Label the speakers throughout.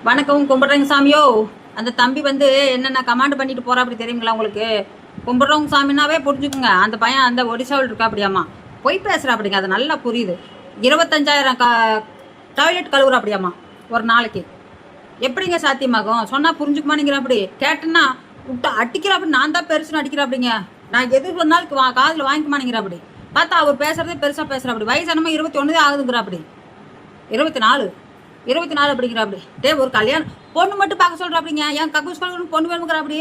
Speaker 1: வணக்கம் கும்பிட்றேங்க சாமியோ. அந்த தம்பி வந்து என்னென்ன கமாண்ட் பண்ணிட்டு போறா அப்படி தெரியுங்களா உங்களுக்கு? கும்பிட்றவங்க சாமினாவே புரிஞ்சுக்குங்க. அந்த பையன் அந்த ஒடிசாவில் இருக்கா அப்படியாமா, பொய் பேசுகிறா அப்படிங்க. அது நல்லா புரியுது. 25,000 டாய்லெட் கழுவுறா அப்படியாமா ஒரு நாளைக்கு. எப்படிங்க சாத்தியமாகும்? சொன்னால் புரிஞ்சுக்குமானிங்கிற அப்படி கேட்டேன்னா விட்டு அடிக்கிற அப்படி. நான் தான் பெருசுன்னு அடிக்கிற அப்படிங்க. நான் எது சொன்னாலும் காதில் வாங்கிக்குமானிங்கிற அப்படி. பார்த்தா அவர் பேசுறதே பெருசாக பேசுகிற அப்படி. வயசானமா 21 ஆகுதுங்கிற அப்படி. 24 அப்படிங்கிற அப்படி. ஒரு கல்யாணம் பொண்ணு மட்டும் பார்க்க சொல்கிற அப்படிங்க. ஏன் கக்கூஸ் கழுவுன்னு பொண்ணு வேணுங்கிற அப்படி.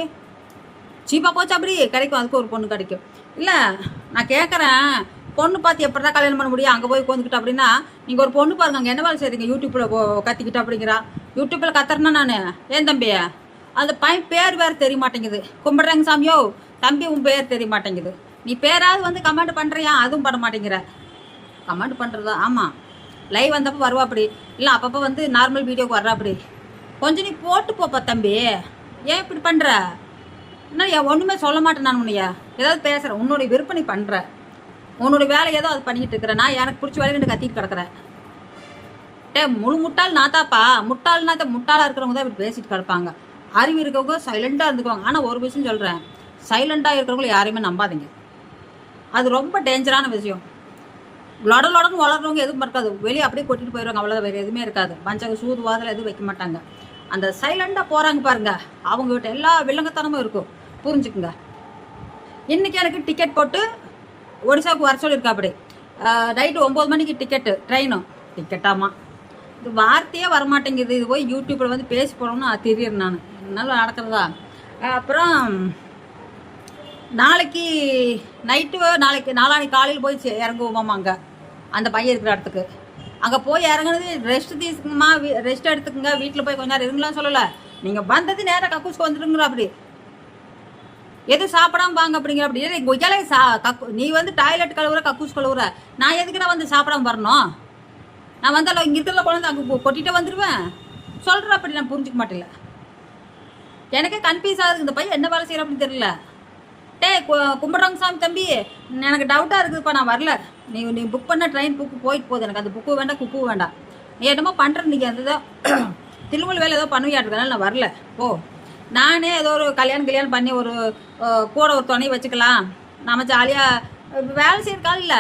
Speaker 1: சீப்பாக போச்சு அப்படி கிடைக்கும். அதுக்கு ஒரு பொண்ணு கிடைக்கும். இல்லை நான் கேட்குறேன், பொண்ணு பார்த்து எப்படி தான் கல்யாணம் பண்ண முடியும்? அங்கே போய் உட்காந்துக்கிட்டு அப்படின்னா நீங்கள் ஒரு பொண்ணு பாருங்க. அங்கே என்ன வேலை செய்றீங்க? யூடியூப்பில் கத்திக்கிட்டு அப்படிங்கிறா. யூடியூப்பில் கத்துறேன்னா நான் ஏன் தம்பி அந்த பையன் பேர் வேறு தெரிய மாட்டேங்குது. கும்பிட்றேங்க சாமியோ தம்பி, உன் பேர் தெரிய மாட்டேங்குது. நீ பேராவது வந்து கமெண்ட் பண்ணுறியா? அதுவும் பண்ண மாட்டேங்கிற. கமெண்ட் பண்ணுறதா? ஆமாம், லைவ் வந்தப்போ வருவா அப்படி. இல்லை அப்பப்போ வந்து நார்மல் வீடியோக்கு வர்றா அப்படி. கொஞ்சம் நீ போட்டு போப்பா தம்பி. ஏன் இப்படி பண்ணுற? என்ன ஒன்றுமே சொல்ல மாட்டேன் நான் உன்னையா. ஏதாவது பேசுகிறேன், உன்னுடைய விருப்பம் நீ பண்ணுற, உன்னுடைய வேலை ஏதோ அது பண்ணிக்கிட்டு இருக்கிறேன். நான் எனக்கு பிடிச்ச வேலையை கத்திட்டு கிடக்குறேன். முழு முட்டாள் நாத்தாப்பா. முட்டாளாக இருக்கிறவங்க தான் இப்படி பேசிட்டு கிடப்பாங்க. அறிவு இருக்கவங்க சைலண்டாக இருந்துக்குவாங்க. ஆனால் ஒரு விஷயம் சொல்கிறேன், சைலண்டாக இருக்கிறவங்கள யாரையுமே நம்பாதீங்க. அது ரொம்ப டேஞ்சரான விஷயம். லொடன்னு வளர்றவங்க எதுவும் இருக்காது, வெளியே அப்படியே கொட்டிட்டு போயிடுவாங்க. அவ்வளோதான், வேறு எதுவுமே இருக்காது. பஞ்சங்க சூது வாதில் எதுவும் வைக்க மாட்டாங்க. அந்த சைலண்டாக போகிறாங்க பாருங்க, அவங்ககிட்ட எல்லா வில்லங்கத்தனமும் இருக்கும். புரிஞ்சுக்குங்க. இன்றைக்கி எனக்கு டிக்கெட் போட்டு ஒடிசாவுக்கு வர சொல்லியிருக்கா அப்படி. நைட்டு 9 மணிக்கு டிக்கெட்டு, ட்ரெயினும் டிக்கெட்டாமா. இது வார்த்தையே வரமாட்டேங்குது. இது போய் யூடியூப்பில் வந்து பேசி போடணும்னு தெரியுறேன் நான். என்னால் நடக்கிறதா. அப்புறம் நாளைக்கு நைட்டு, நாளானைக்கு காலையில் போய் இறங்குவோமாம்மா. அங்கே அந்த பையன் இருக்கிற இடத்துக்கு அங்கே போய் இறங்குனது ரெஸ்ட் எடுத்துக்குங்க. வீட்டில் போய் கொஞ்ச நேரம் இருங்களான்னு சொல்லலை. நீங்கள் வந்தது நேராக கக்கூஸ்க்கு வந்துடுங்கிற அப்படி. எதுவும் சாப்பிடாம வாங்க அப்படிங்கிற அப்படி. நீ வந்து டாய்லெட் கழுவுற, கக்கூஸ் கழுவுற, நான் எதுக்கு நான் வந்து சாப்பிடாம வரணும்? நான் வந்தாலும் இங்கே இருக்கிறத குழந்தை அங்கே கொட்டிகிட்டே வந்துடுவேன் சொல்கிற அப்படி. நான் புரிஞ்சிக்க மாட்டேல. எனக்கே கன்ஃபியூஸ் ஆகுது. இந்த பையன் என்ன வேலை செய்கிற அப்படின்னு தெரியல. கும்பிட்றவங்க சாமி தம்பி, எனக்கு டவுட்டாக இருக்குதுப்பா. நான் வரல. நீ புக் பண்ண ட்ரெயின் புக்கு போயிட்டு போகுது. எனக்கு அந்த புக்கு வேண்டாம், குக்கு வேண்டாம். நீ என்னமோ பண்ணுறேன். நீங்கள் அந்த திருமூல் வேலை ஏதோ பண்ணுவியாட்டுருக்கனால நான் வரல. நானே ஏதோ ஒரு கல்யாணம் பண்ணி ஒரு கூட ஒரு துணை வச்சுக்கலாம். நம்ம ஜாலியாக வேலை செய்யறதுக்காக இல்லை,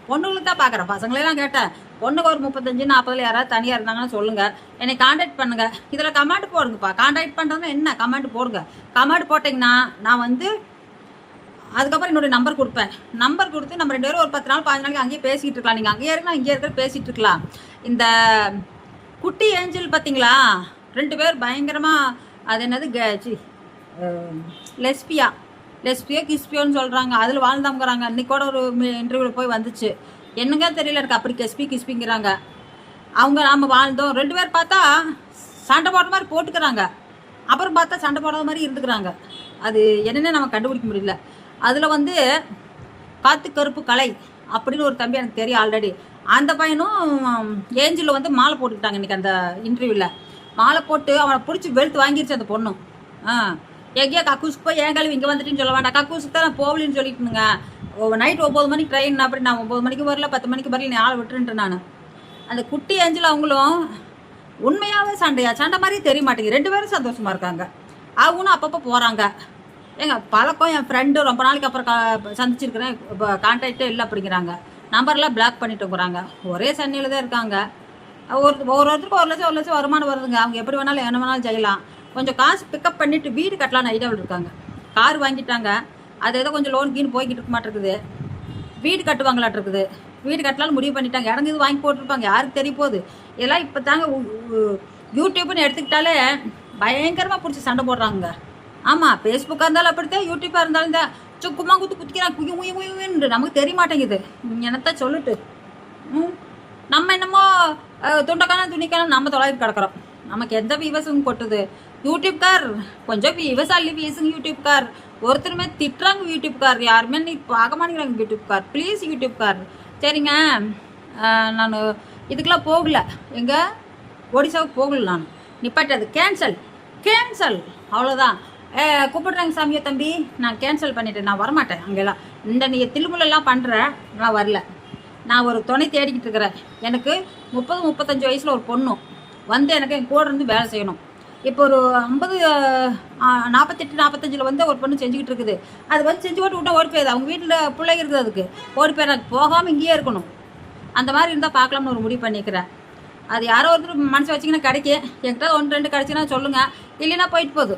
Speaker 1: பொண்ணுங்களுக்கு தான் பார்க்குறேன். பசங்களெல்லாம் கேட்டேன். பொண்ணுக்கு ஒரு 35-40 யாராவது தனியாக இருந்தாங்கன்னு சொல்லுங்கள், என்னை காண்டாக்ட் பண்ணுங்கள். இதில் கமெண்ட் போடுங்கப்பா. காண்டாக்ட் பண்ணுறதுன்னா என்ன? கமெண்ட் போடுங்க. கமெண்ட் போட்டிங்கன்னா நான் வந்து அதுக்கப்புறம் என்னுடைய நம்பர் கொடுப்பேன். நம்பர் கொடுத்து நம்ம 2 பேரும் ஒரு 10 நாள் 15 நாளைக்கு அங்கேயே பேசிகிட்டு இருக்கலாம். நீங்கள் அங்கேயே இருக்கலாம், இங்கேயே இருக்கிற பேசிகிட்டு இருக்கலாம். இந்த குட்டி ஏஞ்சல் பார்த்தீங்களா, 2 பேர் பயங்கரமாக அது என்னது லெஸ்பியா கிஸ்பியோன்னு சொல்கிறாங்க. அதில் வாழ்ந்தாங்கிறாங்க. இன்றைக்கி கூட ஒரு இன்டர்வியூவில் போய் வந்துச்சு. என்னங்க தெரியல எனக்கு. அப்படி கிஸ்பிங்கிறாங்க. அவங்க நாம் வாழ்ந்தோம். 2 பேர் பார்த்தா சண்டை போடுற மாதிரி போட்டுக்கிறாங்க, அப்புறம் பார்த்தா சண்டை போடுற மாதிரி இருந்துக்கிறாங்க. அது என்னென்ன நம்ம கண்டுபிடிக்க முடியல. அதில் வந்து காத்து கருப்பு கலை அப்படின்னு ஒரு தம்பி எனக்கு தெரியும் ஆல்ரெடி. அந்த பையனும் ஏஞ்சலில் வந்து மாலை போட்டுக்கிட்டாங்க இன்றைக்கி. அந்த இன்டர்வியூவில் மாலை போட்டு அவனை பிடிச்சி வெளுத்து வாங்கிருச்சு அந்த பொண்ணும். எங்கேயா கக்கூஸுக்கு போய் ஏன் கழுவி இங்கே வந்துட்டுன்னு சொல்ல வேண்டாம். கக்கூஸுக்கு தான் நான் போகலின்னு சொல்லிட்டுனுங்க. நைட்டு 9 மணிக்கு ட்ரெயின். அப்படி நான் 9 மணிக்கு வரல, 10 மணிக்கு வரல, நீ ஆளை விட்டுருன்ட்டு நான். அந்த குட்டி ஏஞ்சல் அவங்களும் உண்மையாகவே சண்டை மாதிரியே தெரிய மாட்டேங்குது. 2 பேரும் சந்தோஷமாக இருக்காங்க. அவங்களும் அப்பப்போ போகிறாங்க. பழக்கம். என் ஃப்ரெண்டு ரொம்ப நாளைக்கு அப்புறம் சந்திச்சிருக்கிறேன், இப்போ கான்டாக்டே இல்லை அப்படிங்கிறாங்க. நம்பர்லாம் பிளாக் பண்ணிட்டுங்கிறாங்க. ஒரே சென்னையில் தான் இருக்காங்க. ஒருத்தருக்கு 1 லட்சம் வருமானம் வருதுங்க. அவங்க எப்படி வேணாலும் என்ன வேணாலும் செய்யலாம். கொஞ்சம் காசு பிக்கப் பண்ணிவிட்டு வீடு கட்டலான்னு ஐடியாவில் இருக்காங்க. கார் வாங்கிட்டாங்க. அது ஏதோ கொஞ்சம் லோன் கீன்னு போய்கிட்டு இருக்க மாட்டேருக்குது. வீடு கட்டுவாங்களாட்டிருக்குது. வீடு கட்டலான்னு முடிவு பண்ணிட்டாங்க. இறங்கி இது வாங்கி போட்டிருப்பாங்க. யாருக்கு தெரிய போகுது? இதெல்லாம் இப்போ தாங்க யூடியூப்னு எடுத்துக்கிட்டாலே பயங்கரமாக பிடிச்சி சண்டை போடுறாங்க. ஆமாம், ஃபேஸ்புக்காக இருந்தாலும் அப்படித்தான், யூடியூப்பாக இருந்தாலும் தான் சுக்குமா குத்திக்கிறான். குய்யுன்னு நமக்கு தெரிய மாட்டேங்குது. என்னத்தான் சொல்லிட்டு நம்ம என்னமோ துண்டக்கான துணிக்கான நம்ம தொலைவிட்டு கிடக்கிறோம். நமக்கு எந்த விவசாயம் கொட்டுது? யூடியூப்கார் கொஞ்சம் விவசாயி வீசுங்க. யூடியூப்கார் ஒருத்தருமே திட்டுறாங்க. யூடியூப்கார் யாருமே நீ பார்க்க மாட்டேங்கிறாங்க. யூடியூப்கார் ப்ளீஸ் யூடியூப்கார். சரிங்க, நான் இதுக்கெல்லாம் போகல. எங்கே ஒடிசாவுக்கு போகல. நான் நிப்பாட்டது கேன்சல் அவ்வளோதான். கூப்பிடுறாங்க சாமியோ தம்பி, நான் கேன்சல் பண்ணிட்டேன். நான் வரமாட்டேன் அங்கெல்லாம். நீங்கள் திருமுலெல்லாம் பண்ணுறேன், நான் வரல. நான் ஒரு துணை தேடிக்கிட்டு இருக்கிறேன். எனக்கு 30-35 வயசில் ஒரு பொண்ணும் வந்து எனக்கு என் கூட இருந்து வேலை செய்யணும். இப்போ ஒரு 50 48 45 வந்து ஒரு பொண்ணு செஞ்சுக்கிட்டு இருக்குது. அது வந்து செஞ்சு போட்டு விட்டா ஓடி போயிடுது. அவங்க வீட்டில் பிள்ளைங்க இருக்குது, அதுக்கு ஓடி போயிடுறாங்க. போகாமல் இங்கேயே இருக்கணும். அந்த மாதிரி இருந்தால் பார்க்கலாம்னு ஒரு முடிவு பண்ணிக்கிறேன். அது யாரோ ஒருத்தர் மனசு வச்சிங்கன்னா கிடைக்கும். என்கிட்ட 1 2 கிடச்சின்னா சொல்லுங்கள், இல்லைன்னா போயிட்டு போகுது.